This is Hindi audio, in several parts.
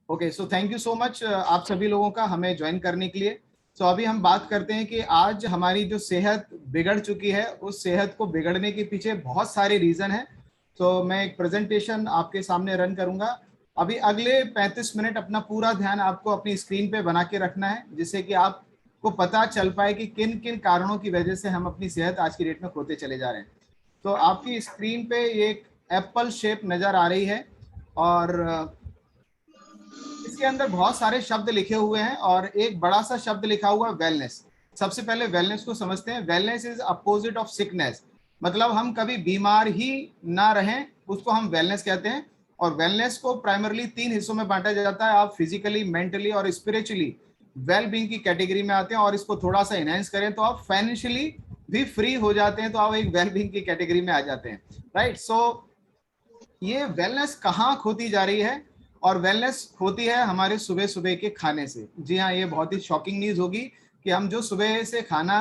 Okay, so thank you so much आप सभी लोगों का हमें ज्वाइन करने के लिए। सो अभी हम बात करते हैं कि आज हमारी जो सेहत बिगड़ चुकी है, उस सेहत को बिगड़ने के पीछे बहुत सारे रीजन है। तो मैं एक प्रेजेंटेशन आपके सामने रन करूंगा। अभी अगले 35 मिनट अपना पूरा ध्यान आपको अपनी स्क्रीन पे बना के रखना है, जिससे कि आपको पता चल पाए कि किन किन कारणों की वजह से हम अपनी सेहत आज की डेट में खोते चले जा रहे हैं। तो आपकी स्क्रीन पे एक एप्पल शेप नजर आ रही है, और इसके अंदर बहुत सारे शब्द लिखे हुए हैं, और एक बड़ा सा शब्द लिखा हुआ है वेलनेस। सबसे पहले वेलनेस को समझते हैं। Wellness is opposite of sickness, मतलब हम कभी बीमार ही ना रहें, उसको हम वेलनेस कहते हैं। और वेलनेस को प्राइमरली 3 हिस्सों में बांटा जाता है। आप फिजिकली, मेंटली और स्पिरिचुअली वेल बींग की कैटेगरी में आते हैं, और इसको थोड़ा सा एनहेंस करें तो आप फाइनेंशियली भी फ्री हो जाते हैं, तो आप एक वेल बींग की कैटेगरी में आ जाते हैं, राइट। सो ये वेलनेस कहाँ खोती जा रही है? और वेलनेस होती है हमारे सुबह सुबह के खाने से। जी हाँ, ये बहुत ही शॉकिंग न्यूज होगी कि हम जो सुबह से खाना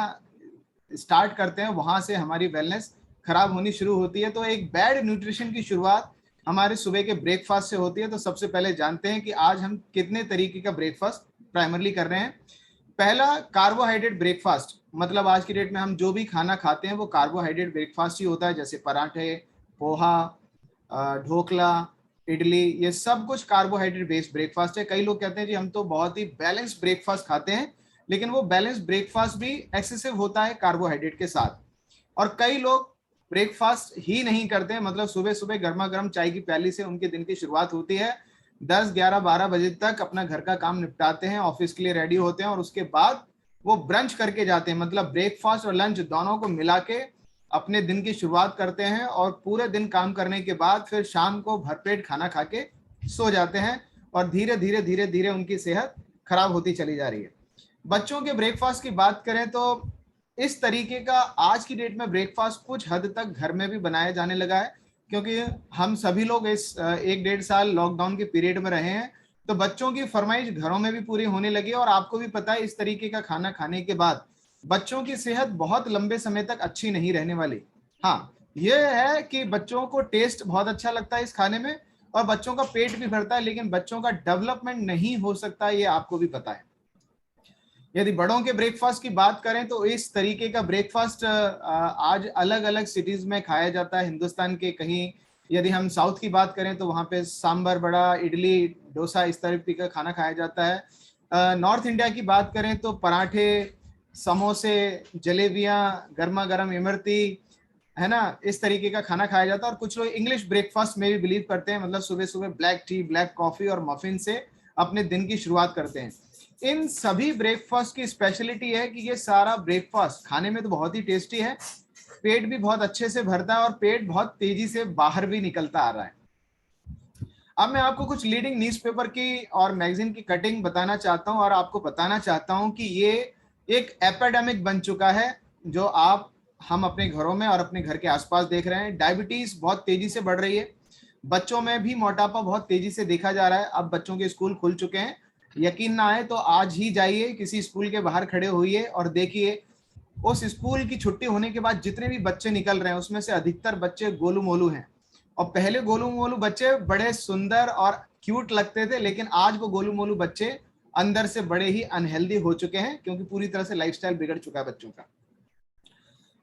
स्टार्ट करते हैं, वहां से हमारी वेलनेस खराब होनी शुरू होती है। तो एक बैड न्यूट्रिशन की शुरुआत हमारे सुबह के ब्रेकफास्ट से होती है। तो सबसे पहले जानते हैं कि आज हम कितने तरीके का ब्रेकफास्ट प्राइमरली कर रहे हैं। पहला, कार्बोहाइड्रेट ब्रेकफास्ट, मतलब आज की डेट में हम जो भी खाना खाते हैं वो कार्बोहाइड्रेट ब्रेकफास्ट ही होता है, जैसे पराठे, पोहा, ढोकला, इडली, ये सब कुछ कार्बोहाइड्रेट बेस्ड ब्रेकफास्ट है। कई लोग कहते हैं जी हम तो बहुत ही बैलेंस ब्रेकफास्ट खाते हैं, लेकिन वो बैलेंस ब्रेकफास्ट भी एक्सेसिव होता है कार्बोहाइड्रेट के साथ। और कई लोग ब्रेकफास्ट ही नहीं करते हैं, मतलब सुबह सुबह गर्मा गर्म चाय की प्याली से उनके दिन की शुरुआत होती है। 10, 11, 12 बजे तक अपना घर का काम निपटाते हैं, ऑफिस के लिए रेडी होते हैं, और उसके बाद वो ब्रंच करके जाते हैं, मतलब ब्रेकफास्ट और लंच दोनों को मिला के अपने दिन की शुरुआत करते हैं। और पूरे दिन काम करने के बाद फिर शाम को भरपेट खाना खा के सो जाते हैं, और धीरे धीरे धीरे धीरे उनकी सेहत खराब होती चली जा रही है। बच्चों के ब्रेकफास्ट की बात करें तो इस तरीके का आज की डेट में ब्रेकफास्ट कुछ हद तक घर में भी बनाया जाने लगा है, क्योंकि हम सभी लोग इस 1-1.5 साल लॉकडाउन के पीरियड में रहे हैं। तो बच्चों की फरमाइश घरों में भी पूरी होने लगी, और आपको भी पता है इस तरीके का खाना खाने के बाद बच्चों की सेहत बहुत लंबे समय तक अच्छी नहीं रहने वाली। हाँ, यह है कि बच्चों को टेस्ट बहुत अच्छा लगता है इस खाने में, और बच्चों का पेट भी भरता है, लेकिन बच्चों का डेवलपमेंट नहीं हो सकता, ये आपको भी पता है। यदि बड़ों के ब्रेकफास्ट की बात करें तो इस तरीके का ब्रेकफास्ट आज अलग अलग सिटीज में खाया जाता है हिंदुस्तान के। कहीं यदि हम साउथ की बात करें तो वहाँ पे सांबर बड़ा, इडली, डोसा, इस तरीके का खाना खाया जाता है। नॉर्थ इंडिया की बात करें तो पराठे, समोसे, जलेबियाँ, गर्मा गर्म इमरती, है ना, इस तरीके का खाना खाया जाता है। और कुछ लोग इंग्लिश ब्रेकफास्ट में भी बिलीव करते हैं, मतलब सुबह सुबह ब्लैक टी, ब्लैक कॉफी और मफिन से अपने दिन की शुरुआत करते हैं। इन सभी ब्रेकफास्ट की स्पेशलिटी है कि ये सारा ब्रेकफास्ट खाने में तो बहुत ही टेस्टी है, पेट भी बहुत अच्छे से भरता है, और पेट बहुत तेजी से बाहर भी निकलता आ रहा है। अब मैं आपको कुछ लीडिंग न्यूज़पेपर की और मैगजीन की कटिंग बताना चाहता हूं, और आपको बताना चाहता हूं कि ये एक एपिडेमिक बन चुका है, जो हम अपने घरों में और अपने घर के आसपास देख रहे हैं। डायबिटीज बहुत तेजी से बढ़ रही है, बच्चों में भी मोटापा बहुत तेजी से देखा जा रहा है। अब बच्चों के स्कूल खुल चुके हैं, यकीन ना आए तो आज ही जाइए किसी स्कूल के बाहर खड़े होइए और देखिए, उस स्कूल की छुट्टी होने के बाद जितने भी बच्चे निकल रहे हैं उसमें से अधिकतर बच्चे गोलू मोलू हैं। और पहले गोलू मोलू बच्चे बड़े सुंदर और क्यूट लगते थे, लेकिन आज वो गोलू मोलू बच्चे अंदर से बड़े ही अनहेल्दी हो चुके हैं, क्योंकि पूरी तरह से लाइफस्टाइल बिगड़ चुका है बच्चों का।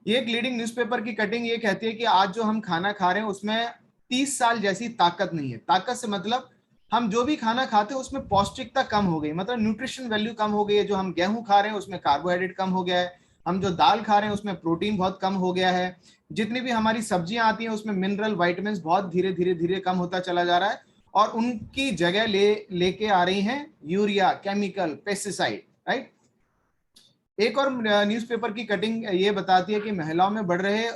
ये एक लीडिंग न्यूज़पेपर की कटिंग ये कहती है कि आज जो हम खाना खा रहे हैं उसमें 30 साल जैसी ताकत नहीं है। ताकत से मतलब हम जो भी खाना खाते हैं उसमें पौष्टिकता कम हो गई, मतलब न्यूट्रिशन वैल्यू कम हो गई है। जो हम गेहूं खा रहे हैं उसमें कार्बोहाइड्रेट कम हो गया है, हम जो दाल खा रहे हैं उसमें प्रोटीन बहुत कम हो गया है, जितनी भी हमारी सब्जियां आती हैं उसमें मिनरल, वाइटामिन बहुत धीरे धीरे धीरे कम होता चला जा रहा है, और उनकी जगह लेके आ रही हैं यूरिया, केमिकल, पेस्टिसाइड, राइट। एक और न्यूज़पेपर की कटिंग ये बताती है कि महिलाओं में बढ़ रहे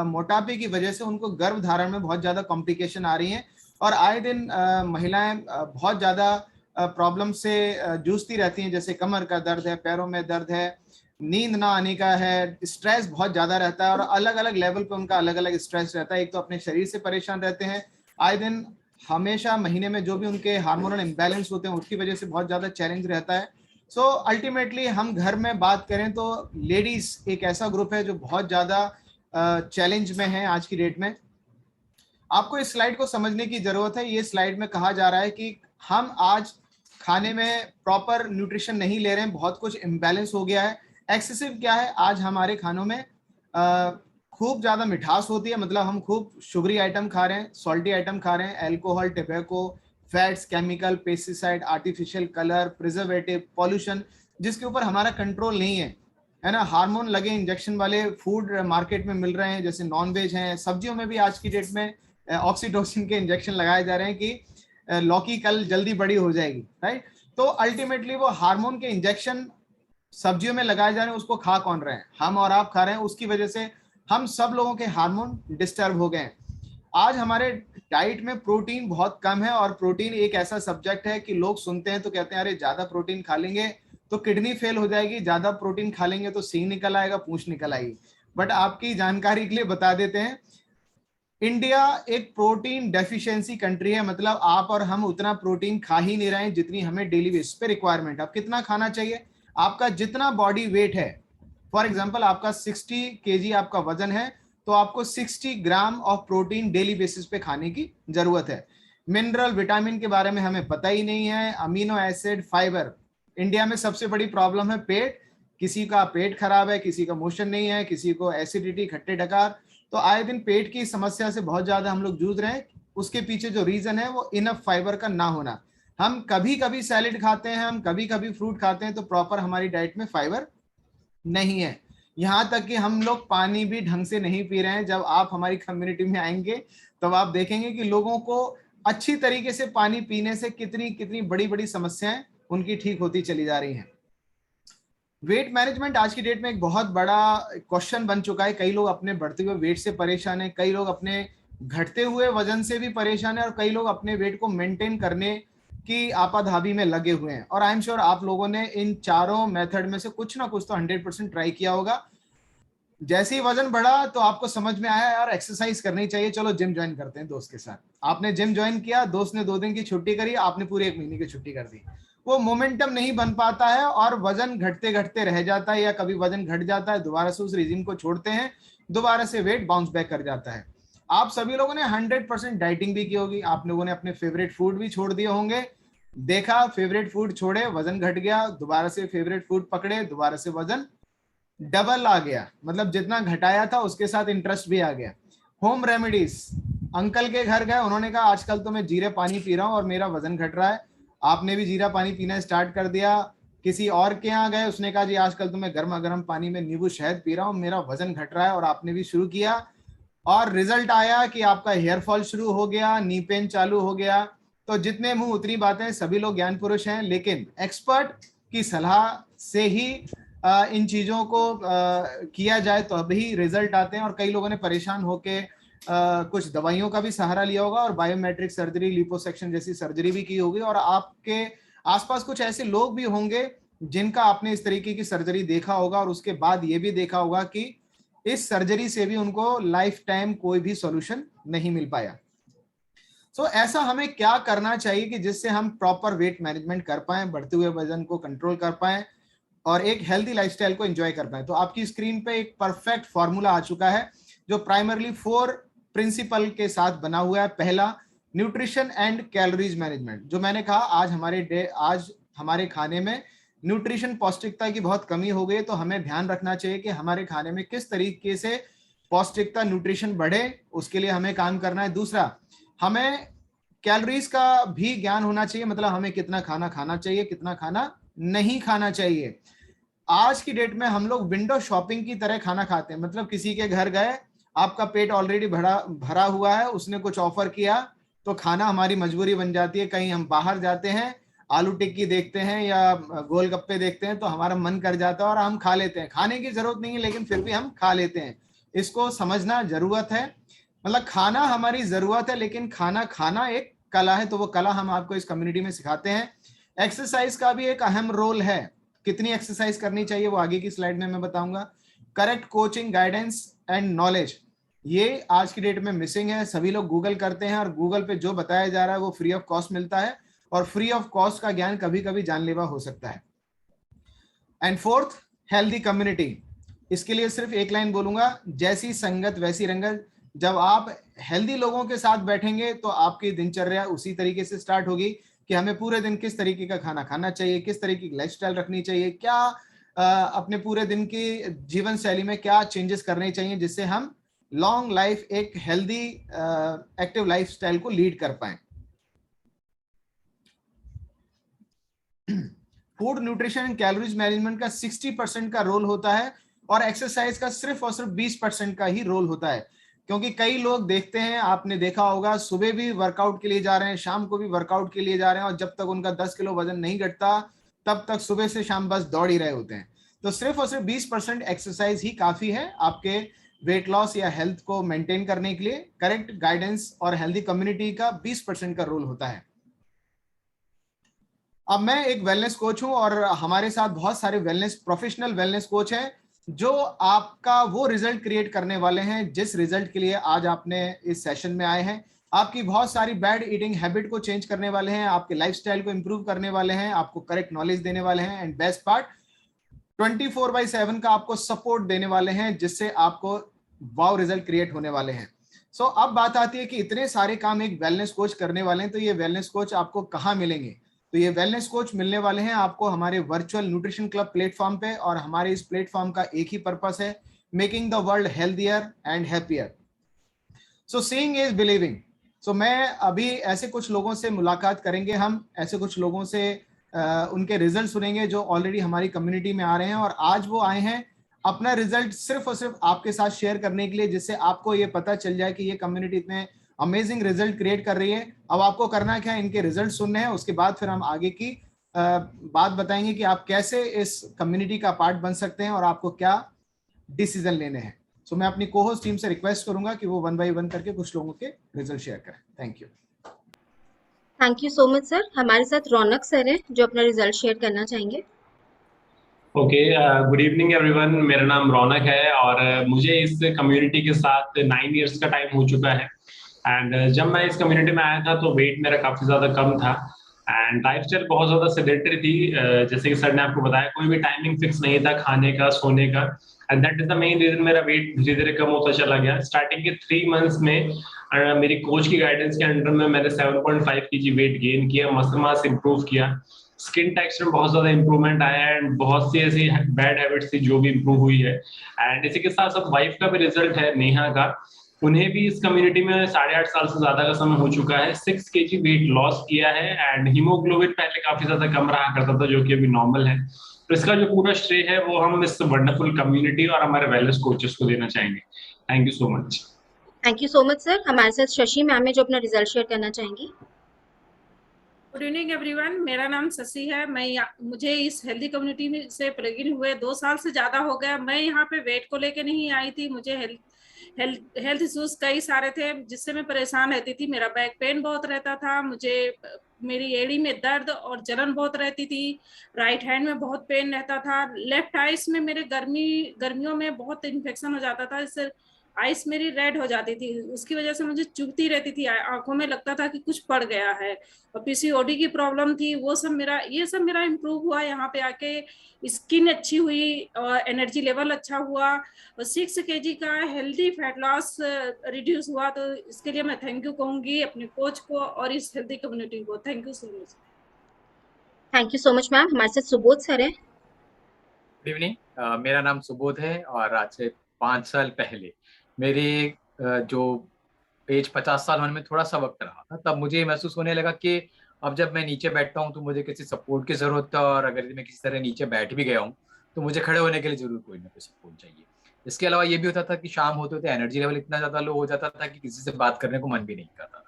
मोटापे की वजह से उनको गर्भ धारण में बहुत ज्यादा कॉम्प्लिकेशन आ रही हैं, और आए दिन महिलाएं बहुत ज्यादा प्रॉब्लम से जूझती रहती हैं, जैसे कमर का दर्द है, पैरों में दर्द है, नींद ना आने का है, स्ट्रेस बहुत ज्यादा रहता है, और अलग अलग लेवल पे उनका अलग अलग स्ट्रेस रहता है। एक तो अपने शरीर से परेशान रहते हैं आए दिन, हमेशा महीने में जो भी उनके हार्मोनल इम्बैलेंस होते हैं उसकी वजह से बहुत ज्यादा चैलेंज रहता है। सो अल्टीमेटली हम घर में बात करें तो लेडीज एक ऐसा ग्रुप है जो बहुत ज्यादा चैलेंज में है आज की डेट में। आपको इस स्लाइड को समझने की जरूरत है। ये स्लाइड में कहा जा रहा है कि हम आज खाने में प्रॉपर न्यूट्रिशन नहीं ले रहे हैं, बहुत कुछ इम्बैलेंस हो गया है। एक्सेसिव क्या है, आज हमारे खानों में खूब ज्यादा मिठास होती है, मतलब हम खूब शुगरी आइटम खा रहे हैं, सॉल्टी आइटम खा रहे हैं, alcohol, tobacco, fats, chemical, pesticide, artificial colour, preservative, pollution, जिसके ऊपर हमारा कंट्रोल नहीं है ना। हार्मोन लगे इंजेक्शन वाले फूड मार्केट में मिल रहे हैं, जैसे नॉन वेज हैं, सब्जियों में भी आज की डेट में ऑक्सीटोसिन के इंजेक्शन लगाए जा रहे हैं कि लौकी कल जल्दी बड़ी हो जाएगी, राइट। तो अल्टीमेटली वो हार्मोन के इंजेक्शन सब्जियों में लगाए जा रहे हैं, उसको खा कौन रहे हैं, हम और आप खा रहे हैं। उसकी वजह से हम सब लोगों के हार्मोन डिस्टर्ब हो गए। आज हमारे डाइट में प्रोटीन बहुत कम है, और प्रोटीन एक ऐसा सब्जेक्ट है कि लोग सुनते हैं तो कहते हैं अरे ज्यादा प्रोटीन खा लेंगे तो किडनी फेल हो जाएगी, ज्यादा प्रोटीन खा लेंगे तो सींग निकल आएगा, पूंछ निकल आएगी। बट आपकी जानकारी के लिए बता देते हैं, इंडिया एक प्रोटीन डेफिशिएंसी कंट्री है, मतलब आप और हम उतना प्रोटीन खा ही नहीं रहे हैं जितनी हमें डेली बेसिस पे रिक्वायरमेंट। अब कितना खाना चाहिए, आपका जितना बॉडी वेट है, फॉर एग्जांपल आपका 60 केजी आपका वजन है, तो आपको 60 gram of protein daily basis पे खाने की जरूरत है। मिनरल, विटामिन के बारे में हमें पता ही नहीं है, अमीनो एसिड, फाइबर। इंडिया में सबसे बड़ी प्रॉब्लम है पेट, किसी का पेट खराब है, किसी का मोशन नहीं है, किसी को एसिडिटी, खट्टे डकार, तो आए दिन पेट की समस्या से बहुत ज्यादा हम लोग जूझ रहे हैं। उसके पीछे जो रीजन है वो इनफ फाइबर का ना होना। हम कभी कभी सैलेड खाते हैं, हम कभी कभी फ्रूट खाते हैं, तो प्रॉपर हमारी डाइट में फाइबर नहीं है। यहां तक कि हम लोग पानी भी ढंग से नहीं पी रहे हैं। जब आप हमारी कम्युनिटी में आएंगे तब आप देखेंगे कि लोगों को अच्छी तरीके से पानी पीने से कितनी कितनी बड़ी बड़ी समस्याएं उनकी ठीक होती चली जा रही हैं। वेट मैनेजमेंट आज की डेट में एक बहुत बड़ा क्वेश्चन बन चुका है। कई लोग अपने बढ़ते हुए वेट से परेशान है, कई लोग अपने घटते हुए वजन से भी परेशान है, और कई लोग अपने वेट को मेंटेन करने की आपाधापी में लगे हुए हैं। और आई एम श्योर आप लोगों ने इन चारों मेथड में से कुछ ना कुछ तो 100% ट्राई किया होगा। जैसे ही वजन बढ़ा तो आपको समझ में आया यार एक्सरसाइज करनी चाहिए, चलो जिम ज्वाइन करते हैं दोस्त के साथ। आपने जिम ज्वाइन किया, दोस्त ने 2 दिन की छुट्टी करी, आपने पूरे 1 महीने की छुट्टी कर दी। वो मोमेंटम नहीं बन पाता है और वजन घटते घटते रह जाता है, या कभी वजन घट जाता है, दोबारा से उस रिजिम को छोड़ते हैं, दोबारा से वेट बाउंस बैक कर जाता है। आप सभी लोगों ने 100% डाइटिंग भी की होगी, आप लोगों ने अपने फेवरेट फूड भी छोड़ दिए होंगे। देखा फेवरेट फूड छोड़े, वजन घट गया, दोबारा से फेवरेट फूड पकड़े, दोबारा से वजन डबल आ गया, मतलब जितना घटाया था उसके साथ इंटरेस्ट भी आ गया। होम रेमेडीज, अंकल के घर गए, उन्होंने कहा आजकल तो मैं जीरे पानी पी रहा हूँ और मेरा वजन घट रहा है, आपने भी जीरा पानी पीना स्टार्ट कर दिया। किसी और के यहाँ गए, उसने कहा जी आजकल तो मैं गर्मा गर्म पानी में नींबू शहद पी रहा हूँ, मेरा वजन घट रहा है, और आपने भी शुरू किया। और रिजल्ट आया कि आपका हेयर फॉल शुरू हो गया, नी पेन चालू हो गया। तो जितने मुंह उतनी बातें, सभी लोग ज्ञान पुरुष हैं, लेकिन एक्सपर्ट की सलाह से ही इन चीजों को किया जाए तो अभी रिजल्ट आते हैं। और कई लोगों ने परेशान होके कुछ दवाइयों का भी सहारा लिया होगा, और बायोमेट्रिक सर्जरी, लिपोसेक्शन जैसी सर्जरी भी की होगी, और आपके आसपास कुछ ऐसे लोग भी होंगे जिनका आपने इस तरीके की सर्जरी देखा होगा, और उसके बाद ये भी देखा होगा कि इस सर्जरी से भी उनको लाइफ टाइम कोई भी सॉल्यूशन नहीं मिल पाया। सो ऐसा हमें क्या करना चाहिए कि जिससे हम प्रॉपर वेट मैनेजमेंट कर पाए, बढ़ते हुए वजन को कंट्रोल कर पाए, और एक हेल्दी लाइफस्टाइल को एंजॉय कर पाए। तो आपकी स्क्रीन पे एक परफेक्ट फॉर्मूला आ चुका है जो प्राइमरली 4 प्रिंसिपल के साथ बना हुआ है। पहला, न्यूट्रिशन एंड कैलोरीज मैनेजमेंट। जो मैंने कहा आज हमारे खाने में न्यूट्रिशन, पौष्टिकता की बहुत कमी हो गई, तो हमें ध्यान रखना चाहिए कि हमारे खाने में किस तरीके से पौष्टिकता, न्यूट्रिशन बढ़े, उसके लिए हमें काम करना है। दूसरा, हमें कैलोरीज का भी ज्ञान होना चाहिए, मतलब हमें कितना खाना खाना चाहिए, कितना खाना नहीं खाना चाहिए। आज की डेट में हम लोग विंडो शॉपिंग की तरह खाना खाते हैं, मतलब किसी के घर गए, आपका पेट ऑलरेडी भरा हुआ है, उसने कुछ ऑफर किया तो खाना हमारी मजबूरी बन जाती है। कहीं हम बाहर जाते हैं, आलू टिक्की देखते हैं या गोलगप्पे देखते हैं, तो हमारा मन कर जाता है और हम खा लेते हैं। खाने की जरूरत नहीं है लेकिन फिर भी हम खा लेते हैं। इसको समझना जरूरत है, मतलब खाना हमारी जरूरत है, लेकिन खाना खाना एक कला है, तो वो कला हम आपको इस कम्युनिटी में सिखाते हैं। एक्सरसाइज का भी एक अहम रोल है, कितनी एक्सरसाइज करनी चाहिए वो आगे की स्लाइड में मैं बताऊंगा। Correct coaching, guidance and knowledge, ये आज की डेट में मिसिंग है। सभी लोग गूगल करते हैं और गूगल पे जो बताया जा रहा है वो फ्री ऑफ कॉस्ट मिलता है, और फ्री ऑफ कॉस्ट का ज्ञान कभी कभी जानलेवा हो सकता है। And fourth, healthy community. इसके लिए सिर्फ एक लाइन बोलूंगा, जैसी संगत वैसी रंगत। जब आप हेल्दी लोगों के साथ बैठेंगे तो आपकी दिनचर्या उसी तरीके से स्टार्ट होगी कि हमें पूरे दिन किस तरीके का खाना खाना चाहिए, किस तरीके की लाइफस्टाइल रखनी चाहिए, क्या अपने पूरे दिन की जीवन शैली में क्या चेंजेस करने चाहिए जिससे हम लॉन्ग लाइफ, एक हेल्दी एक्टिव लाइफस्टाइल को लीड कर पाए। Food nutrition and calories management का 60% का रोल होता है और एक्सरसाइज का सिर्फ और सिर्फ 20% का ही रोल होता है। क्योंकि कई लोग देखते हैं, आपने देखा होगा, सुबह भी वर्कआउट के लिए जा रहे हैं, शाम को भी वर्कआउट के लिए जा रहे हैं और जब तक उनका 10 किलो वजन नहीं घटता तब तक सुबह से शाम बस दौड़ ही रहे होते हैं। तो सिर्फ और सिर्फ 20% एक्सरसाइज ही काफी है आपके वेट लॉस या हेल्थ को मेंटेन करने के लिए। करेक्ट गाइडेंस और हेल्दी कम्युनिटी का 20% का रोल होता है। अब मैं एक वेलनेस कोच हूं और हमारे साथ बहुत सारे प्रोफेशनल वेलनेस कोच हैं जो आपका वो रिजल्ट क्रिएट करने वाले हैं जिस रिजल्ट के लिए आज आपने इस सेशन में आए हैं। आपकी बहुत सारी बैड ईटिंग हैबिट को चेंज करने वाले हैं, आपके लाइफस्टाइल को इंप्रूव करने वाले हैं, आपको करेक्ट नॉलेज देने वाले हैं एंड बेस्ट पार्ट 24/7 का आपको सपोर्ट देने वाले हैं जिससे आपको वाव रिजल्ट क्रिएट होने वाले हैं। सो अब बात आती है कि इतने सारे काम एक वेलनेस कोच करने वाले हैं, तो ये वेलनेस कोच आपको कहाँ मिलेंगे? तो ये वेलनेस कोच मिलने वाले हैं आपको हमारे वर्चुअल न्यूट्रिशन क्लब प्लेटफॉर्म पे और हमारे इस प्लेटफॉर्म का एक ही पर्पस है, making the world healthier and happier. So seeing is believing. So मैं अभी ऐसे कुछ लोगों से मुलाकात करेंगे, हम ऐसे कुछ लोगों से उनके रिजल्ट सुनेंगे जो ऑलरेडी हमारी कम्युनिटी में आ रहे हैं और आज वो आए हैं अपना रिजल्ट सिर्फ और सिर्फ आपके साथ शेयर करने के लिए, जिससे आपको ये पता चल जाए कि ये कम्युनिटी इतने अमेजिंग रिजल्ट क्रिएट कर रही है। अब आपको करना क्या है, इनके रिजल्ट सुनने हैं, उसके बाद फिर हम आगे की बात बताएंगे कि आप कैसे इस कम्युनिटी का पार्ट बन सकते हैं और आपको क्या डिसीजन लेने हैं। सो मैं अपनी कोहोस्ट टीम से रिक्वेस्ट करूंगा कि वो 1 बाय 1 करके कुछ लोगों के रिजल्ट शेयर करें। Thank you. Thank you so much sir. हमारे साथ रौनक सर है जो अपना रिजल्ट शेयर करना चाहेंगे। Okay, good evening everyone. मेरा नाम रौनक है और मुझे इस कम्युनिटी के साथ 9 इयर्स का टाइम हो चुका है। एंड जब मैं इस कम्युनिटी में आया था तो वेट मेरा काफ़ी ज़्यादा कम था एंड लाइफस्टाइल बहुत ज़्यादा सेडेंटरी थी। जैसे कि सर ने आपको बताया, कोई भी टाइमिंग फिक्स नहीं था खाने का, सोने का, and that is the main reason मेरा वेट धीरे धीरे कम होता चला गया। स्टार्टिंग के 3 मंथ्स में मेरी कोच की गाइडेंस के अंडर में मैंने 7.5 kg वेट गेन किया, मसल मास इंप्रूव किया, स्किन टेक्सचर में बहुत ज्यादा इंप्रूवमेंट आया एंड बहुत सी ऐसी बैड हैबिट्स थी जो भी इंप्रूव हुई है। एंड इसी के साथ साथ वाइफ का भी रिजल्ट है, नेहा का। उन्हें भी इस कम्युनिटी में 8.5 साल से ज्यादा का समय हो चुका है, 6 kg वेट लॉस किया है एंड हीमोग्लोबिन पहले काफी ज्यादा कम रहा करता था जो कि अभी नॉर्मल है। तो इसका जो पूरा श्रेय है वो हम इस वंडरफुल कम्युनिटी और हमारे वेलनेस कोचेस को देना चाहेंगे। Thank you so much. Thank you so much sir. हमारे साथ शशि मैम है जो अपना रिजल्ट शेयर करना चाहेंगी। गुड इवनिंग एवरीवन, मेरा नाम शशि है। मुझे इस हेल्दी कम्युनिटी से प्लग इन हुए 2 साल से ज़्यादा हो गया। मैं यहाँ पे वेट को लेके नहीं आई थी, मुझे हेल्थ इश्यूज कई सारे थे जिससे मैं परेशान रहती थी। मेरा बैक पेन बहुत रहता था, मुझे मेरी एड़ी में दर्द और जलन बहुत रहती थी, राइट हैंड में बहुत पेन रहता था, लेफ्ट आइस में मेरे गर्मियों में बहुत इन्फेक्शन हो जाता था, इससे आइस मेरी रेड हो जाती थी, उसकी वजह से मुझे चुभती रहती थी, आंखों में लगता था कि कुछ पड़ गया है, और पीसीओडी की प्रॉब्लम थी। ये सब मेरा इम्प्रूव हुआ यहाँ पे आके। स्किन अच्छी हुई और एनर्जी लेवल अच्छा हुआ और 6 kg का हेल्दी फैट लॉस रिड्यूस हुआ। तो इसके लिए मैं थैंक यू कहूंगी अपने कोच को और इस हेल्दी कम्युनिटी को। Thank you so much. Thank you so much ma'am. हमारे साथ सुबोध सर है। गुड इवनिंग, मेरा नाम सुबोध है और आज से 5 साल पहले मेरे जो एज 50 साल होने में थोड़ा सा वक्त रहा था, तब मुझे महसूस होने लगा कि अब जब मैं नीचे बैठता हूँ तो मुझे किसी सपोर्ट की जरूरत है, और अगर मैं किसी तरह नीचे बैठ भी गया हूँ तो मुझे खड़े होने के लिए जरूर कोई ना कोई सपोर्ट चाहिए। इसके अलावा ये भी होता था कि शाम होते होते एनर्जी लेवल इतना ज्यादा लो हो जाता था कि किसी से बात करने को मन भी नहीं करता था।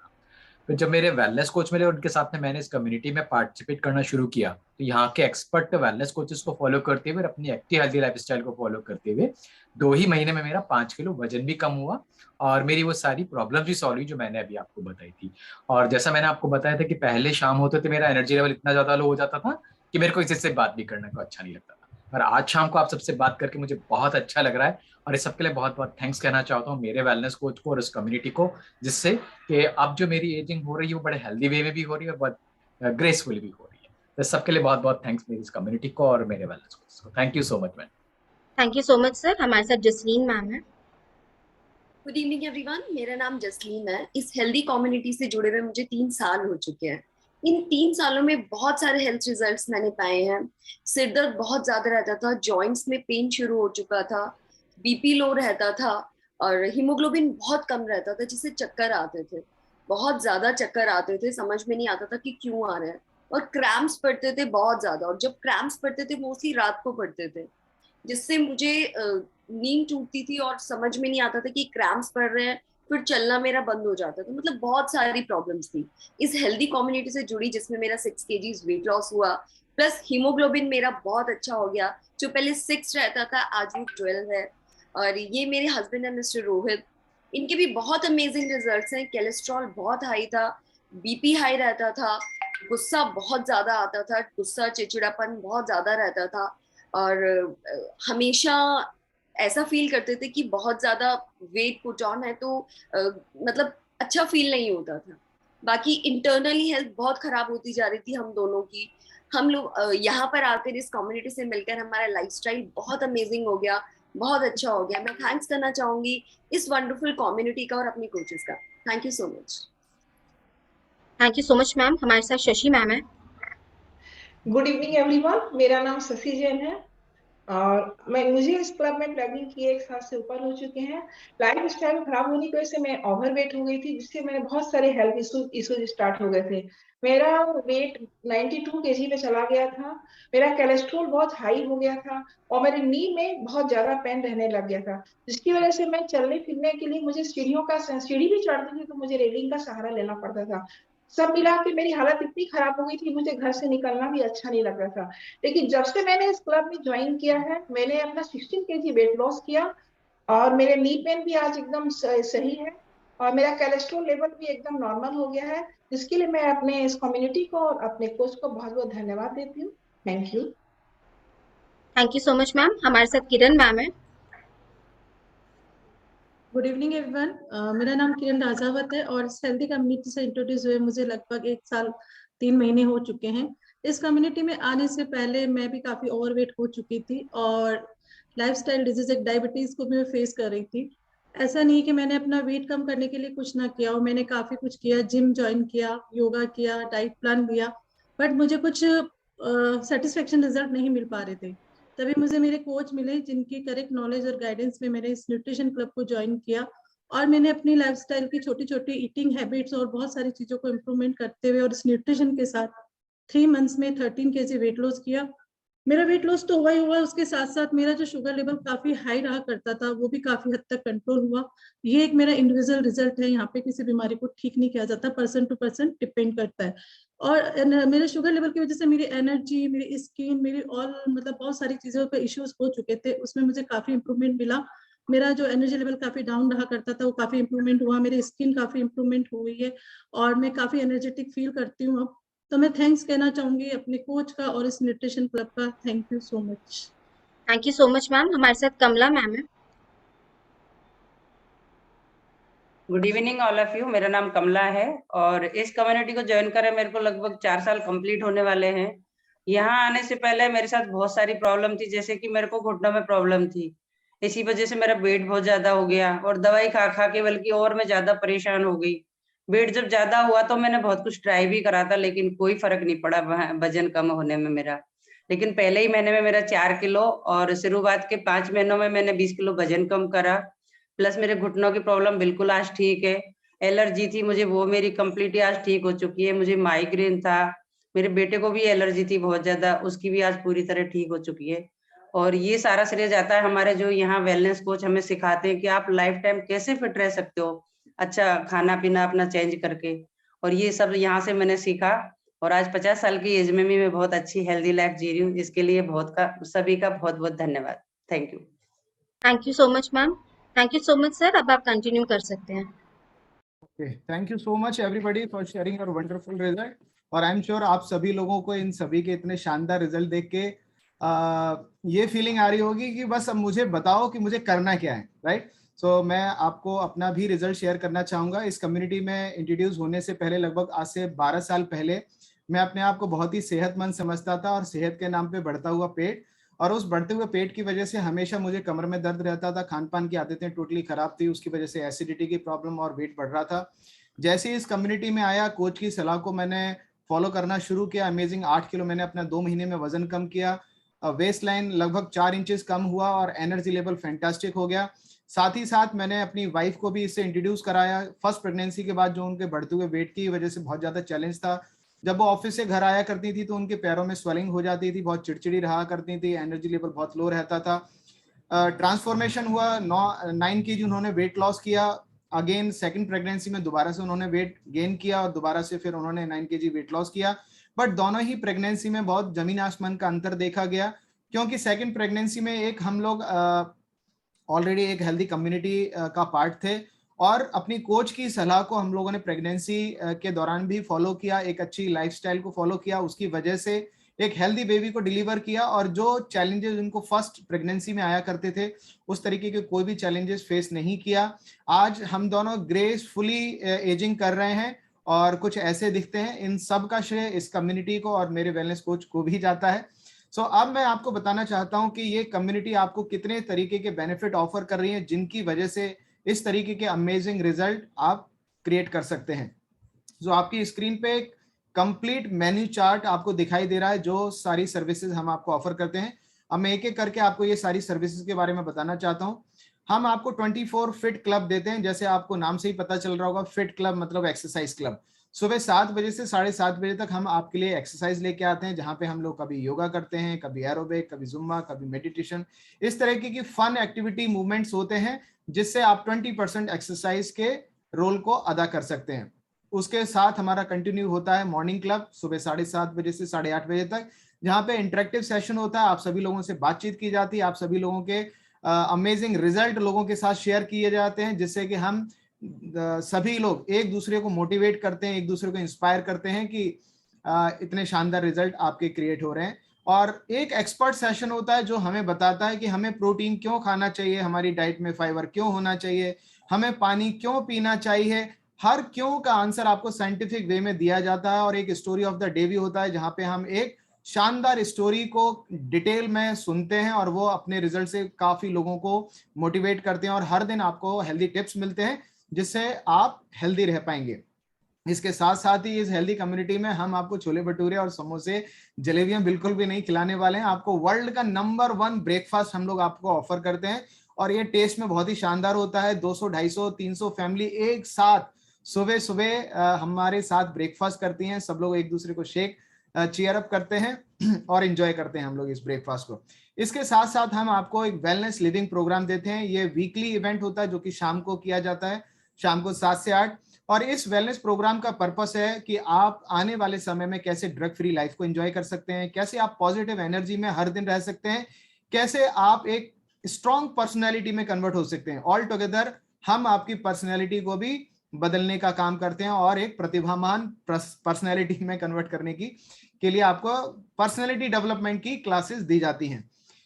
तो जब मेरे वेलनेस कोच मिले, उनके साथ में मैंने इस कम्युनिटी में पार्टिसिपेट करना शुरू किया, तो यहाँ के एक्सपर्ट वेलनेस कोचेस को फॉलो करते हुए, अपनी एक्टिव हेल्दी लाइफस्टाइल को फॉलो करते हुए 2 ही महीने में मेरा 5 किलो वजन भी कम हुआ और मेरी वो सारी प्रॉब्लम भी सॉल्व हुई जो मैंने अभी आपको बताई थी। और जैसा मैंने आपको बताया था कि पहले शाम होते थे मेरा एनर्जी लेवल इतना ज्यादा लो हो जाता था कि मेरे को किसी से बात भी करने को अच्छा नहीं लगता था, और आज शाम को आप सबसे बात करके मुझे बहुत अच्छा लग रहा है। और इस सबके लिए बहुत बहुत थैंक्स कहना चाहता हूँ मेरे वेलनेस कोच को और इस कम्युनिटी को, जिससे कि अब जो मेरी एजिंग हो रही है वो बड़े हेल्दी वे में भी हो रही है और बहुत ग्रेसफुल भी हो रही है। तो सबके लिए बहुत बहुत थैंक्स मेरी इस कम्युनिटी को और मेरे वेलनेस कोच को। Thank you so much ma'am. Thank you so much sir. हमारे साथ जसलीन मैम है। गुड इवनिंग एवरीवन, मेरा नाम जसलीन है। इस हेल्दी कम्युनिटी से जुड़े हुए मुझे 3 साल हो चुके हैं। इन 3 सालों में बहुत सारे हेल्थ रिजल्ट्स मैंने पाए हैं। सिर दर्द बहुत ज्यादा रहता था, जॉइंट्स में पेन शुरू हो चुका था, बीपी लो रहता था और हीमोग्लोबिन बहुत कम रहता था, जिससे चक्कर आते थे, बहुत ज्यादा चक्कर आते थे, समझ में नहीं आता था कि क्यों आ रहे हैं। और क्रैम्प्स पड़ते थे बहुत ज्यादा, और जब क्रैम्प्स पड़ते थे मोस्टली रात को पड़ते थे, जिससे मुझे नींद टूटती थी और समझ में नहीं आता था कि क्रैम्प्स पड़ रहे हैं, फिर चलना मेरा बंद हो जाता था। मतलब बहुत सारी प्रॉब्लम्स थी। इस हेल्दी कम्युनिटी से जुड़ी, जिसमें मेरा 6 kg वेट लॉस हुआ, प्लस हीमोग्लोबिन मेरा बहुत अच्छा हो गया, जो पहले 6 रहता था आज वो 12 है। और ये मेरे हस्बैंड है मिस्टर रोहित, इनके भी बहुत अमेजिंग रिजल्ट्स हैं। कोलेस्ट्रॉल बहुत हाई था, बीपी हाई रहता था, गुस्सा बहुत ज्यादा आता था, गुस्सा चिड़चिड़ापन बहुत ज्यादा रहता था, और हमेशा ऐसा फील करते थे कि बहुत ज्यादा वेट पुट ऑन है, तो मतलब अच्छा फील नहीं होता था। बाकी इंटरनली हेल्थ बहुत खराब होती जा रही थी हम दोनों की। हम लोग यहाँ पर आकर इस कम्युनिटी से मिलकर हमारा लाइफस्टाइल बहुत अमेजिंग हो गया, बहुत अच्छा हो गया। मैं थैंक्स करना चाहूंगी इस वंडरफुल कम्युनिटी का और अपने कोचेस का। Thank you so much. Thank you so much ma'am. हमारे साथ शशि मैम है। गुड इवनिंग एवरीवन, मेरा नाम शशि जैन है और मुझे इस क्लब में प्लगिंग किए 1 साल से ऊपर हो चुके हैं। लाइफ स्टाइल खराब होने की वजह से मैं ओवरवेट हो गई थी, जिससे मेरे बहुत सारे हेल्थ इश्यूज स्टार्ट हो गए थे। मेरा वेट 92 kg पे चला गया था, मेरा कोलेस्ट्रॉल बहुत हाई हो गया था और मेरे नी में बहुत ज्यादा पेन रहने लग गया था, जिसकी वजह से मैं चलने फिरने के लिए मुझे सीढ़ी भी चढ़ती थी तो मुझे रेलिंग का सहारा लेना पड़ता था। सब मिला के मेरी हालत इतनी खराब हो गई थी, मुझे घर से निकलना भी अच्छा नहीं लग रहा था। लेकिन जब से मैंने इस क्लब में ज्वाइन किया है, मैंने अपना 16 kg वेट लॉस किया और मेरे नी पेन भी आज एकदम सही है और मेरा कोलेस्ट्रॉल लेवल भी एकदम नॉर्मल हो गया है, जिसके लिए मैं अपने इस कम्युनिटी को और अपने कोच को बहुत बहुत धन्यवाद देती हूँ। Thank you. Thank you so much ma'am. हमारे साथ किरण मैम है। गुड इवनिंग एवरीवन, मेरा नाम किरण राजावत है और इस हेल्दी कम्युनिटी से इंट्रोड्यूस हुए मुझे लगभग 1 साल 3 महीने हो चुके हैं। इस कम्युनिटी में आने से पहले मैं भी काफी ओवरवेट हो चुकी थी और लाइफस्टाइल डिजीज, एक डायबिटीज को भी मैं फेस कर रही थी। ऐसा नहीं कि मैंने अपना वेट कम करने के लिए कुछ ना किया, और मैंने काफी कुछ किया, जिम ज्वाइन किया, योगा किया, डाइट प्लान लिया, बट मुझे कुछ सेटिस्फेक्शन रिजल्ट नहीं मिल पा रहे थे। तभी मुझे मेरे कोच मिले, जिनकी करेक्ट नॉलेज और गाइडेंस में मैंने इस न्यूट्रिशन क्लब को ज्वाइन किया और मैंने अपनी लाइफस्टाइल की छोटी छोटी ईटिंग हैबिट्स और बहुत सारी चीजों को इम्प्रूवमेंट करते हुए और इस न्यूट्रिशन के साथ 3 मंथ्स में 13 kg वेट लॉस किया। मेरा वेट लॉस तो हुआ ही हुआ, उसके साथ साथ मेरा जो शुगर लेवल काफी हाई रहा करता था वो भी काफी हद तक कंट्रोल हुआ। ये एक मेरा इंडिविजुअल रिजल्ट है, यहाँ पे किसी बीमारी को ठीक नहीं किया जाता, पर्सन टू पर्सन डिपेंड करता है। और मेरे शुगर लेवल की वजह से मेरी एनर्जी, मेरी स्किन, मेरी ऑल मतलब बहुत सारी चीजों पे इश्यूज हो चुके थे, उसमें मुझे काफी इंप्रूवमेंट मिला। मेरा जो एनर्जी लेवल काफी डाउन रहा करता था वो काफी इंप्रूवमेंट हुआ, मेरी स्किन काफी इंप्रूवमेंट हुई है और मैं काफी एनर्जेटिक फील करती हूँ अब। तो मैं थैंक्स कहना चाहूंगी अपने कोच का और इस न्यूट्रिशन क्लब का। Thank you so much. Thank you so much ma'am. हमारे साथ कमला मैम है। Good evening all of you, मेरा नाम कमला है और इस कम्युनिटी को ज्वाइन करे मेरे को लगभग 4 साल कंप्लीट होने वाले हैं। यहाँ आने से पहले मेरे साथ बहुत सारी प्रॉब्लम थी, जैसे कि मेरे को घुटनों में प्रॉब्लम थी, इसी वजह से मेरा वेट बहुत ज्यादा हो गया और दवाई खा खा के बल्कि और मैं ज्यादा परेशान हो गई। वेट जब ज्यादा हुआ तो मैंने बहुत कुछ ट्राई भी करा था, लेकिन कोई फर्क नहीं पड़ा वजन कम होने में मेरा। लेकिन पहले ही महीने में मेरा 4 किलो और शुरुआत के 5 महीनों में मैंने 20 किलो वजन कम करा। प्लस मेरे घुटनों की प्रॉब्लम बिल्कुल आज ठीक है। एलर्जी थी मुझे, वो मेरी कंप्लीटली आज ठीक हो चुकी है। मुझे माइग्रेन था, मेरे बेटे को भी एलर्जी थी बहुत ज्यादा, उसकी भी आज पूरी तरह ठीक हो चुकी है। और ये सारा श्रेय जाता है हमारे जो यहाँ वेलनेस कोच हमें सिखाते हैं कि आप लाइफ टाइम कैसे फिट रह सकते हो, अच्छा खाना पीना अपना चेंज करके। और ये सब यहाँ से मैंने सीखा और आज 50 साल की एज में भी मैं बहुत अच्छी हेल्दी लाइफ जी रही हूँ। इसके लिए सभी का बहुत बहुत धन्यवाद। Thank you. Thank you so much ma'am. Thank you so much sir. अब आप कंटिन्यू कर सकते हैं। Okay, thank you so much everybody for sharing your wonderful result. और आई एम श्योर आप सभी लोगों को इन सभी के इतने शानदार रिजल्ट देख के ये फीलिंग आ रही होगी कि बस अब मुझे बताओ कि मुझे करना क्या है, राइट? सो मैं आपको अपना भी रिजल्ट शेयर करना चाहूंगा। इस कम्युनिटी में इंट्रोड्यूस होने से पहले लगभग आज से 12 साल पहले मैं अपने आप को बहुत ही सेहतमंद समझता था और सेहत के नाम पे बढ़ता हुआ पेट, और उस बढ़ते हुए पेट की वजह से हमेशा मुझे कमर में दर्द रहता था, खान पान की आदतें टोटली खराब थी, उसकी वजह से एसिडिटी की प्रॉब्लम और वेट बढ़ रहा था। जैसे इस कम्युनिटी में आया, कोच की सलाह को मैंने फॉलो करना शुरू किया। अमेजिंग 8 किलो मैंने अपना 2 महीने में वजन कम किया, वेस्ट लाइन लगभग 4 इंचेस कम हुआ और एनर्जी लेवल फैंटास्टिक हो गया। साथ ही साथ मैंने अपनी वाइफ को भी इससे इंट्रोड्यूस कराया। फर्स्ट प्रेगनेंसी के बाद जो उनके बढ़ते हुए वेट की वजह से बहुत ज्यादा चैलेंज था। जब वो ऑफिस से घर आया करती थी तो उनके पैरों में स्वेलिंग हो जाती थी, बहुत चिड़चिड़ी रहा करती थी, एनर्जी लेवल बहुत लो रहता था। ट्रांसफॉर्मेशन हुआ, 9 केजी उन्होंने वेट लॉस किया। अगेन सेकंड प्रेगनेंसी में दोबारा से उन्होंने वेट गेन किया और दोबारा से फिर उन्होंने 9 केजी वेट लॉस किया। बट दोनों ही प्रेगनेंसी में बहुत जमीन आसमान का अंतर देखा गया, क्योंकि सेकंड प्रेगनेंसी में एक हम लोग ऑलरेडी एक हेल्दी कम्युनिटी का पार्ट थे और अपनी कोच की सलाह को हम लोगों ने प्रेगनेंसी के दौरान भी फॉलो किया, एक अच्छी लाइफस्टाइल को फॉलो किया, उसकी वजह से एक हेल्दी बेबी को डिलीवर किया और जो चैलेंजेस उनको फर्स्ट प्रेगनेंसी में आया करते थे उस तरीके के कोई भी चैलेंजेस फेस नहीं किया। आज हम दोनों ग्रेसफुली एजिंग कर रहे हैं और कुछ ऐसे दिखते हैं। इन सब का श्रेय इस कम्युनिटी को और मेरे वेलनेस कोच को भी जाता है। अब मैं आपको बताना चाहता हूं कि ये कम्युनिटी आपको कितने तरीके के बेनिफिट ऑफर कर रही है, जिनकी वजह से इस तरीके के अमेजिंग रिजल्ट आप क्रिएट कर सकते हैं। आपकी स्क्रीन पे एक कंप्लीट मेन्यू चार्ट आपको दिखाई दे रहा है, जो सारी सर्विसेज हम आपको ऑफर करते हैं। अब मैं एक एक करके आपको ये सारी सर्विसेज के बारे में बताना चाहता हूँ। हम आपको 24 फिट क्लब देते हैं, जैसे आपको नाम से ही पता चल रहा होगा, फिट क्लब मतलब एक्सरसाइज क्लब। सुबह 7 बजे से 7:30 बजे तक हम आपके लिए एक्सरसाइज लेके आते हैं, जहां पे हम लोग कभी योगा करते हैं, कभी एरोबिक, कभी जुम्मा, कभी मेडिटेशन, इस तरह की फन एक्टिविटी मूवमेंट्स होते हैं जिससे आप 20% एक्सरसाइज के रोल को अदा कर सकते हैं। उसके साथ हमारा कंटिन्यू होता है मॉर्निंग क्लब सुबह 7:30 बजे से 8:30 बजे तक, जहाँ पे इंटरेक्टिव सेशन होता है। आप सभी लोगों से बातचीत की जाती है, आप सभी लोगों के अमेजिंग रिजल्ट लोगों के साथ शेयर किए जाते हैं, जिससे कि हम सभी लोग एक दूसरे को मोटिवेट करते हैं, एक दूसरे को इंस्पायर करते हैं कि इतने शानदार रिजल्ट आपके क्रिएट हो रहे हैं। और एक एक्सपर्ट सेशन होता है जो हमें बताता है कि हमें प्रोटीन क्यों खाना चाहिए, हमारी डाइट में फाइबर क्यों होना चाहिए, हमें पानी क्यों पीना चाहिए। हर क्यों का आंसर आपको साइंटिफिक वे में दिया जाता है। और एक स्टोरी ऑफ द डे भी होता है, जहां पे हम एक शानदार स्टोरी को डिटेल में सुनते हैं और वो अपने रिजल्ट से काफी लोगों को मोटिवेट करते हैं और हर दिन आपको हेल्दी टिप्स मिलते हैं जिससे आप हेल्दी रह पाएंगे। इसके साथ साथ ही इस हेल्दी कम्युनिटी में हम आपको छोले भटूरे और समोसे जलेबियां बिल्कुल भी नहीं खिलाने वाले हैं। आपको वर्ल्ड का नंबर 1 ब्रेकफास्ट हम लोग आपको ऑफर करते हैं और ये टेस्ट में बहुत ही शानदार होता है। 200, 250, 300 फैमिली एक साथ सुबह सुबह हमारे साथ ब्रेकफास्ट करती हैं। सब लोग एक दूसरे को शेक चीयर अप करते हैं और एंजॉय करते हैं हम लोग इस ब्रेकफास्ट को। इसके साथ साथ हम आपको एक वेलनेस लिविंग प्रोग्राम देते हैं। ये वीकली इवेंट होता है जो कि शाम को किया जाता है, शाम को 7 से 8। और इस वेलनेस प्रोग्राम का पर्पस है कि आप आने वाले समय में कैसे ड्रग फ्री लाइफ को एंजॉय कर सकते हैं, कैसे आप पॉजिटिव एनर्जी में हर दिन रह सकते हैं, कैसे आप एक स्ट्रॉन्ग पर्सनैलिटी में कन्वर्ट हो सकते हैं। ऑल टुगेदर हम आपकी पर्सनैलिटी को भी बदलने का काम करते हैं और एक प्रतिभावान पर्सनैलिटी में कन्वर्ट करने के लिए आपको पर्सनैलिटी डेवलपमेंट की क्लासेस दी जाती हैं।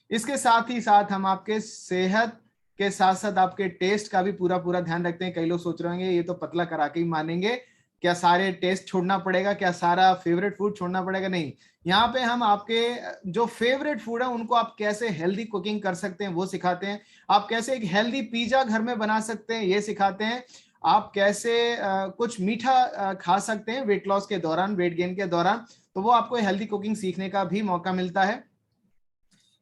इसके साथ ही साथ हम आपके सेहत के साथ साथ आपके टेस्ट का भी पूरा ध्यान रखते हैं। कई लोग सोच रहे होंगे ये तो पतला करा के ही मानेंगे, क्या सारे टेस्ट छोड़ना पड़ेगा, क्या सारा फेवरेट फूड छोड़ना पड़ेगा? नहीं, यहाँ पे हम आपके जो फेवरेट फूड है उनको आप कैसे हेल्दी कुकिंग कर सकते हैं वो सिखाते हैं। आप कैसे एक हेल्दी पिज्जा घर में बना सकते हैं ये सिखाते हैं। आप कैसे कुछ मीठा खा सकते हैं वेट लॉस के दौरान, वेट गेन के दौरान, तो वो आपको हेल्दी कुकिंग सीखने का भी मौका मिलता है।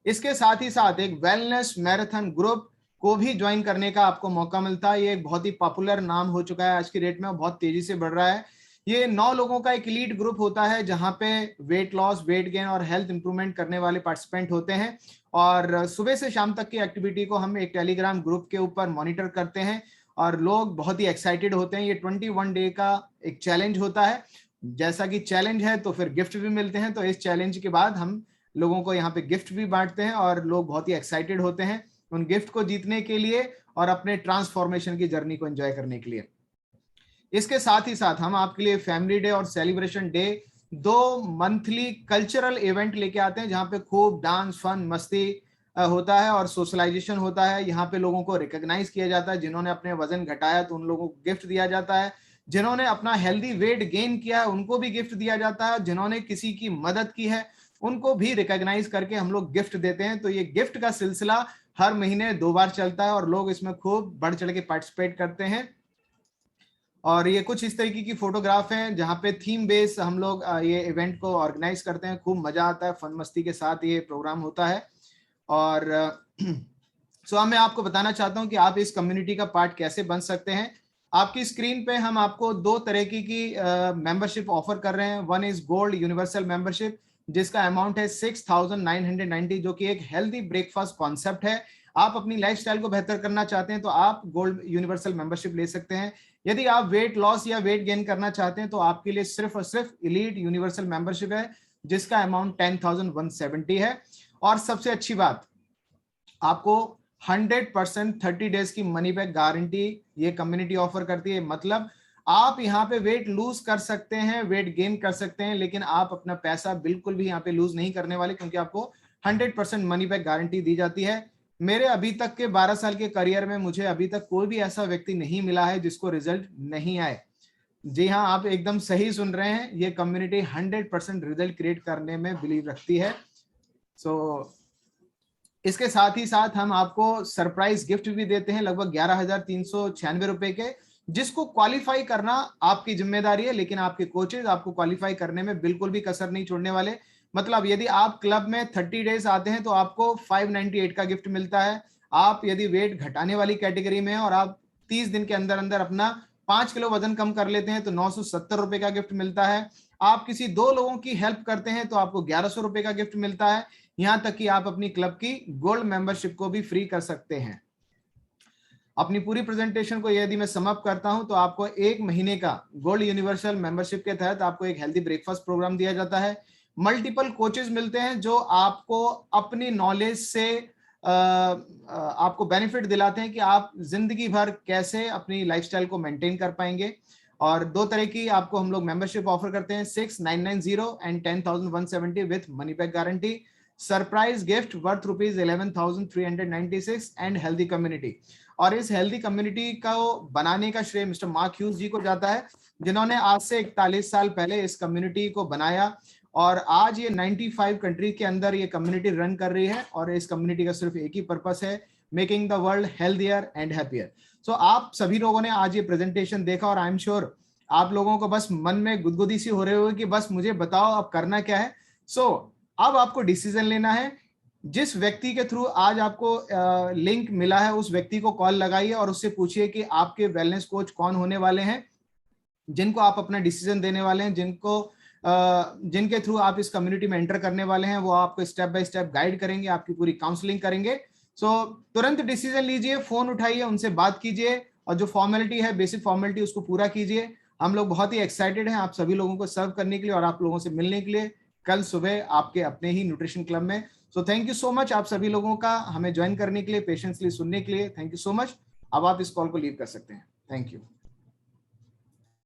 इसके साथ ही साथ एक वेलनेस मैराथन ग्रुप को भी ज्वाइन करने का आपको मौका मिलता है। ये एक बहुत ही पॉपुलर नाम हो चुका है आज की डेट में और बहुत तेजी से बढ़ रहा है। ये 9 लोगों का एक लीड ग्रुप होता है जहां पे वेट लॉस, वेट गेन और हेल्थ इंप्रूवमेंट करने वाले पार्टिसिपेंट होते हैं। और सुबह से शाम तक की एक्टिविटी को हम एक टेलीग्राम ग्रुप के ऊपर मॉनिटर करते हैं और लोग बहुत ही एक्साइटेड होते हैं। ये 21 डे का एक चैलेंज होता है। जैसा कि चैलेंज है तो फिर गिफ्ट भी मिलते हैं, तो इस चैलेंज के बाद हम लोगों को यहाँ पे गिफ्ट भी बांटते हैं और लोग बहुत ही एक्साइटेड होते हैं उन गिफ्ट को जीतने के लिए और अपने ट्रांसफॉर्मेशन की जर्नी को एंजॉय करने के लिए। इसके साथ ही साथ हम आपके लिए फैमिली डे और celebration day 2 monthly cultural event लेके आते हैं जहाँ पे खूब डांस, फन, मस्ती होता है और सोशलाइजेशन होता है। यहाँ पे लोगों को रिकॉग्नाइज किया जाता है। जिन्होंने अपने वजन घटाया तो उन लोगों को गिफ्ट दिया जाता है, जिन्होंने अपना हेल्दी वेट गेन किया है उनको भी गिफ्ट दिया जाता है, जिन्होंने किसी की मदद की है उनको भी रिकॉग्नाइज करके हम लोग गिफ्ट देते हैं। तो ये गिफ्ट का सिलसिला हर महीने 2 बार चलता है और लोग इसमें खूब बढ़ चढ़ के पार्टिसिपेट करते हैं। और ये कुछ इस तरीके की फोटोग्राफ हैं जहाँ पे थीम बेस हम लोग ये इवेंट को ऑर्गेनाइज करते हैं। खूब मजा आता है, फन मस्ती के साथ ये प्रोग्राम होता है। और सो मैं आपको बताना चाहता हूँ कि आप इस कम्युनिटी का पार्ट कैसे बन सकते हैं। आपकी स्क्रीन पे हम आपको 2 तरह की मेंबरशिप ऑफर कर रहे हैं। One is gold universal membership, जिसका अमाउंट है 6,990, जो कि एक हेल्दी ब्रेकफास्ट कॉन्सेप्ट है। आप अपनी लाइफस्टाइल को बेहतर करना चाहते हैं तो आप गोल्ड यूनिवर्सल मेंबरशिप ले सकते हैं। यदि आप वेट लॉस या वेट गेन करना चाहते हैं तो आपके लिए सिर्फ और सिर्फ एलीट यूनिवर्सल मेंबरशिप है, जिसका अमाउंट 10,170 है। और सबसे अच्छी बात, आपको 100% 30 डेज की मनी बैक गारंटी ये कम्युनिटी ऑफर करती है। मतलब आप यहाँ पे वेट लूज कर सकते हैं, वेट गेन कर सकते हैं, लेकिन आप अपना पैसा बिल्कुल भी यहाँ पे लूज नहीं करने वाले, क्योंकि आपको 100% मनी बैक गारंटी दी जाती है। मेरे अभी तक के 12 साल के करियर में मुझे अभी तक कोई भी ऐसा व्यक्ति नहीं मिला है जिसको रिजल्ट नहीं आए। जी हाँ, आप एकदम सही सुन रहे हैं, ये कम्युनिटी 100% रिजल्ट क्रिएट करने में बिलीव रखती है। सो इसके साथ ही साथ हम आपको सरप्राइज गिफ्ट भी देते हैं लगभग 11,396 रुपए के, जिसको क्वालिफाई करना आपकी जिम्मेदारी है, लेकिन आपके कोचेज आपको क्वालिफाई करने में बिल्कुल भी कसर नहीं छोड़ने वाले। मतलब यदि आप क्लब में 30 डेज आते हैं तो आपको 598 का गिफ्ट मिलता है। आप यदि वेट घटाने वाली कैटेगरी में हैं और आप 30 दिन के अंदर अंदर अपना 5 किलो वजन कम कर लेते हैं तो 970 रुपए का गिफ्ट मिलता है। आप किसी 2 लोगों की हेल्प करते हैं तो आपको 1100 रुपए का गिफ्ट मिलता है। यहां तक कि आप अपनी क्लब की गोल्ड मेंबरशिप को भी फ्री कर सकते हैं। अपनी पूरी प्रेजेंटेशन को यदि मैं समअप करता हूं तो आपको 1 महीने का गोल्ड यूनिवर्सल मेंबरशिप के तहत आपको एक हेल्दी ब्रेकफास्ट प्रोग्राम दिया जाता है। मल्टीपल कोचेस मिलते हैं जो आपको अपनी नॉलेज से आपको बेनिफिट दिलाते हैं कि आप जिंदगी भर कैसे अपनी लाइफस्टाइल को मेंटेन कर पाएंगे। और 2 तरह की आपको हम लोग मेंबरशिप ऑफर करते हैं, 6,990 and 10,170 with money back guarantee. Surprise gift worth ₹11,396 and healthy community. और इस हेल्दी कम्युनिटी को बनाने का श्रेय मिस्टर मार्क ह्यूज जी को जाता है, जिन्होंने आज से 41 साल पहले इस कम्युनिटी को बनाया और आज ये 95 कंट्री के अंदर ये कम्युनिटी रन कर रही है। और इस कम्युनिटी का सिर्फ एक ही पर्पस है, making the world healthier and happier. So आप सभी लोगों ने आज ये प्रेजेंटेशन देखा और आई एम श्योर आप लोगों को बस मन में गुदगुदी सी हो रही होगी कि बस मुझे बताओ अब करना क्या है। सो अब आपको डिसीजन लेना है। जिस व्यक्ति के थ्रू आज आपको लिंक मिला है उस व्यक्ति को कॉल लगाइए और उससे पूछिए कि आपके वेलनेस कोच कौन होने वाले हैं, जिनको आप अपना डिसीजन देने वाले हैं, जिनके थ्रू आप इस कम्युनिटी में एंटर करने वाले हैं। वो आपको स्टेप बाय स्टेप गाइड करेंगे, आपकी पूरी काउंसलिंग करेंगे। सो तुरंत डिसीजन लीजिए, फोन उठाइए, उनसे बात कीजिए और जो फॉर्मेलिटी है, बेसिक फॉर्मेलिटी, उसको पूरा कीजिए। हम लोग बहुत ही एक्साइटेड हैं आप सभी लोगों को सर्व करने के लिए और आप लोगों से मिलने के लिए कल सुबह आपके अपने ही न्यूट्रिशन क्लब में। So thank you so much आप सभी लोगों का हमें ज्वाइन करने के लिए, पेशेंसली सुनने के लिए। Thank you so much. अब आप इस कॉल को लीव कर सकते हैं। Thank you.